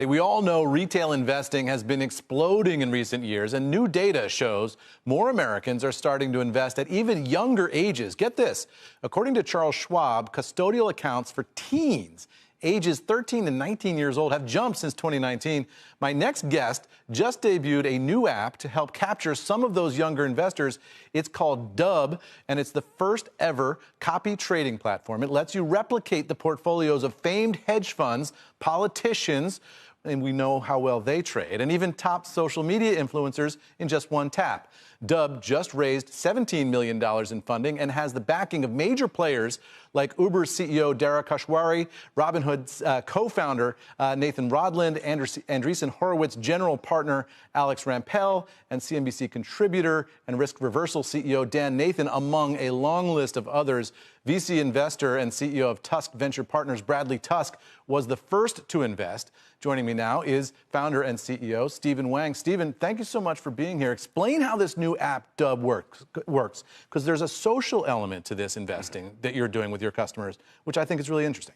We all know retail investing has been exploding in recent years, and new data shows more Americans are starting to invest at even younger ages. Get this. According to Charles Schwab, custodial accounts for teens ages 13 to 19 years old have jumped since 2019. My next guest just debuted a new app to help capture some of those younger investors. It's called Dub, and it's the first ever copy trading platform. It lets you replicate the portfolios of famed hedge funds, politicians, and we know how well they trade, and even top social media influencers in just one tap. Dub just raised $17 million in funding and has the backing of major players like Uber's CEO Dara Khosrowshahi, Robinhood's co-founder Nathan Rodland, Andreessen Horowitz general partner Alex Rampell, and CNBC contributor and risk reversal CEO Dan Nathan, among a long list of others. VC investor and CEO of Tusk Venture Partners Bradley Tusk was the first to invest. Joining me now is founder and CEO Stephen Wang. Stephen, thank you so much for being here. Explain how this new app Dub works, because there's a social element to this investing that you're doing with your customers, which I think is really interesting.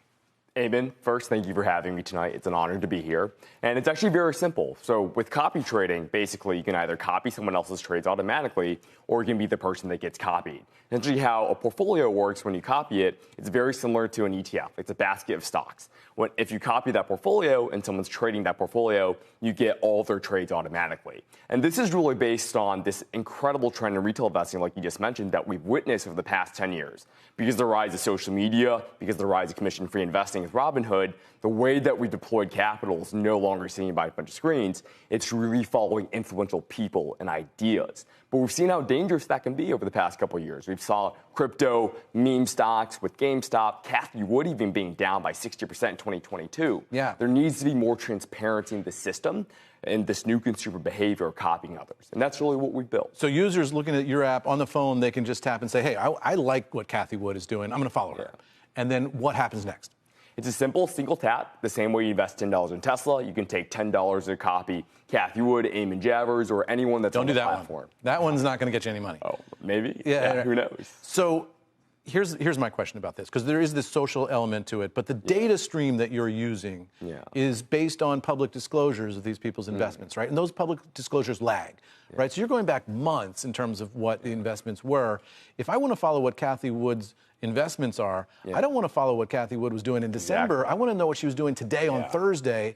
Eamon, first, thank you for having me tonight. It's an honor to be here. And it's actually very simple. So with copy trading, basically, you can either copy someone else's trades automatically, or you can be the person that gets copied. Essentially, how a portfolio works when you copy it, it's very similar to an ETF. It's a basket of stocks. If you copy that portfolio and someone's trading that portfolio, you get all their trades automatically. And this is really based on this incredible trend in retail investing, like you just mentioned, that we've witnessed over the past 10 years. Because of the rise of social media, because of the rise of commission-free investing with Robinhood, the way that we deployed capital is no longer seen by a bunch of screens. It's really following influential people and ideas. But we've seen how dangerous that can be over the past couple of years. We've saw crypto, meme stocks with GameStop, Cathie Wood even being down by 60% in 2022. Yeah. There needs to be more transparency in the system and this new consumer behavior of copying others. And that's really what we've built. So users looking at your app on the phone, they can just tap and say, hey, I like what Cathie Wood is doing. I'm going to follow her. And then what happens next? It's a simple single tap. The same way you invest $10 in Tesla, you can take $10 to copy Cathie Wood, Eamon Javers, or anyone that's on the platform. That one's not going to get you any money. Oh, maybe? Yeah, who knows? So here's my question about this, because there is this social element to it, but the data stream that you're using is based on public disclosures of these people's investments, right? And those public disclosures lag, right? So you're going back months in terms of what the investments were. If I want to follow what Cathie Wood's investments are, I don't want to follow what Cathie Wood was doing in December. I want to know what she was doing today on Thursday.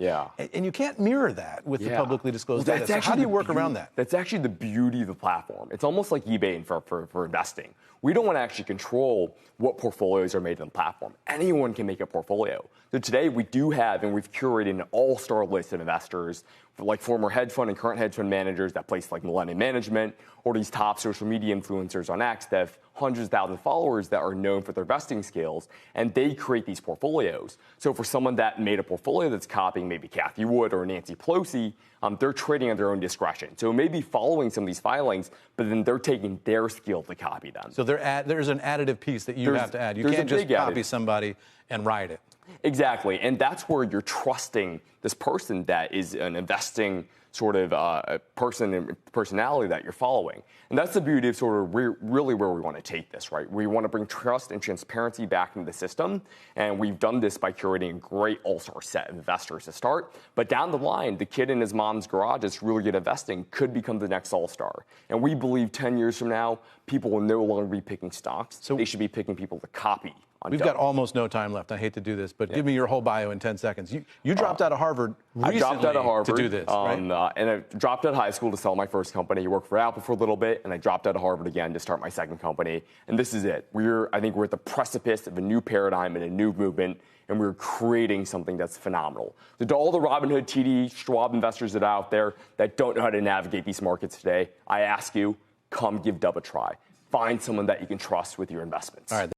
And you can't mirror that with the publicly disclosed data. So how do you work around that? That's actually the beauty of the platform. It's almost like eBay for investing. We don't want to actually control what portfolios are made on the platform. Anyone can make a portfolio. So today we do have, and we've curated an all-star list of investors, like former hedge fund and current hedge fund managers that place like Millennium Management, or these top social media influencers on X that have hundreds of thousands of followers that are known for their investing skills, and they create these portfolios. So for someone that made a portfolio that's copying maybe Cathie Wood or Nancy Pelosi, they're trading at their own discretion. So it may be following some of these filings, but then they're taking their skill to copy them. So there's an additive piece that you have to add. You can't just copy somebody and write it. Exactly, and that's where you're trusting this person that is an investing sort of person and personality that you're following. And that's the beauty of sort of really where we want to take this, right? We want to bring trust and transparency back into the system, and we've done this by curating a great all-star set of investors to start. But down the line, the kid in his mom's garage that's really good at investing could become the next all-star. And we believe 10 years from now, people will no longer be picking stocks. So they should be picking people to copy. We've got almost no time left. I hate to do this, but give me your whole bio in 10 seconds. You dropped out of Harvard recently to do this, right? And I dropped out of high school to sell my first company. I worked for Apple for a little bit, and I dropped out of Harvard again to start my second company. And this is it. I think we're at the precipice of a new paradigm and a new movement, and we're creating something that's phenomenal. So to all the Robinhood, TD, Schwab investors that are out there that don't know how to navigate these markets today, I ask you, come give Dub a try. Find someone that you can trust with your investments. All right.